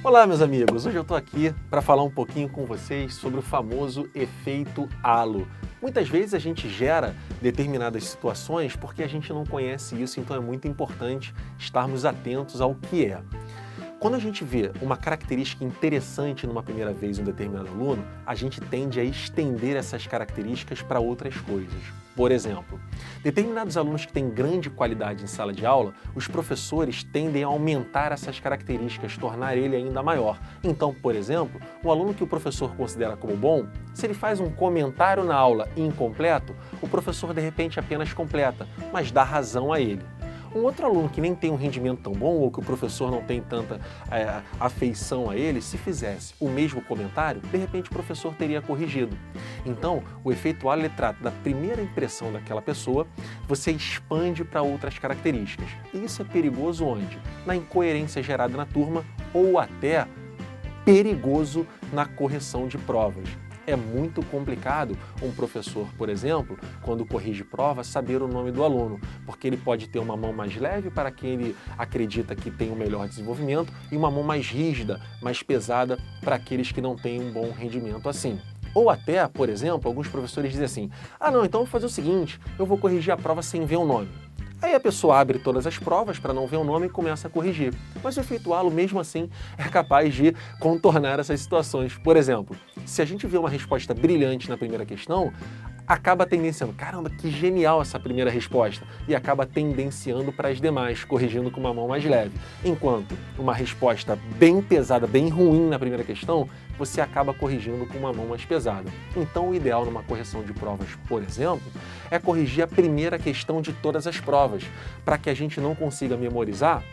Olá, meus amigos! Hoje eu estou aqui para falar um pouquinho com vocês sobre o famoso efeito halo. Muitas vezes a gente gera determinadas situações porque a gente não conhece isso, então é muito importante estarmos atentos ao que é. Quando a gente vê uma característica interessante numa primeira vez em um determinado aluno, a gente tende a estender essas características para outras coisas. Por exemplo, determinados alunos que têm grande qualidade em sala de aula, os professores tendem a aumentar essas características, tornar ele ainda maior. Então, por exemplo, um aluno que o professor considera como bom, se ele faz um comentário na aula incompleto, o professor de repente apenas completa, mas dá razão a ele. Um outro aluno que nem tem um rendimento tão bom ou que o professor não tem tanta afeição a ele, se fizesse o mesmo comentário, de repente o professor teria corrigido. Então, o efeito halo trata da primeira impressão daquela pessoa, você expande para outras características. E isso é perigoso onde? Na incoerência gerada na turma ou até perigoso na correção de provas. É muito complicado um professor, por exemplo, quando corrige prova, saber o nome do aluno, porque ele pode ter uma mão mais leve para quem ele acredita que tem um melhor desenvolvimento e uma mão mais rígida, mais pesada para aqueles que não têm um bom rendimento assim. Ou até, por exemplo, alguns professores dizem assim, não, então eu vou fazer o seguinte, eu vou corrigir a prova sem ver o nome. Aí a pessoa abre todas as provas para não ver o nome e começa a corrigir. Mas o efeito halo, mesmo assim, é capaz de contornar essas situações. Por exemplo, se a gente vê uma resposta brilhante na primeira questão, acaba tendenciando, caramba, que genial essa primeira resposta, e acaba tendenciando para as demais, corrigindo com uma mão mais leve. Enquanto uma resposta bem pesada, bem ruim na primeira questão, você acaba corrigindo com uma mão mais pesada. Então, o ideal numa correção de provas, por exemplo, é corrigir a primeira questão de todas as provas, para que a gente não consiga memorizar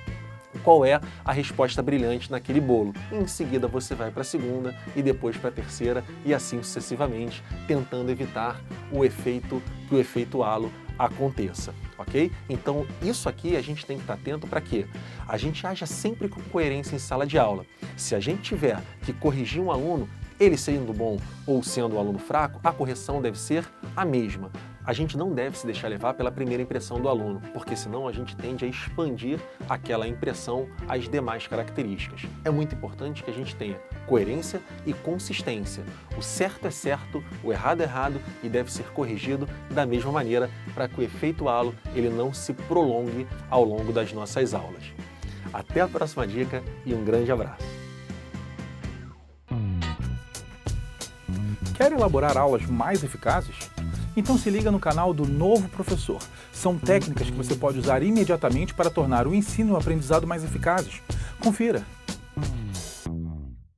qual é a resposta brilhante naquele bolo. Em seguida você vai para a segunda e depois para a terceira e assim sucessivamente, tentando evitar que o efeito halo aconteça, ok? Então isso aqui a gente tem que estar atento para quê? A gente haja sempre com coerência em sala de aula. Se a gente tiver que corrigir um aluno, ele sendo bom ou sendo um aluno fraco, a correção deve ser a mesma. A gente não deve se deixar levar pela primeira impressão do aluno, porque senão a gente tende a expandir aquela impressão às demais características. É muito importante que a gente tenha coerência e consistência. O certo é certo, o errado é errado e deve ser corrigido da mesma maneira para que o efeito halo ele não se prolongue ao longo das nossas aulas. Até a próxima dica e um grande abraço! Quer elaborar aulas mais eficazes? Então se liga no canal do Novo Professor. São técnicas que você pode usar imediatamente para tornar o ensino e o aprendizado mais eficazes. Confira!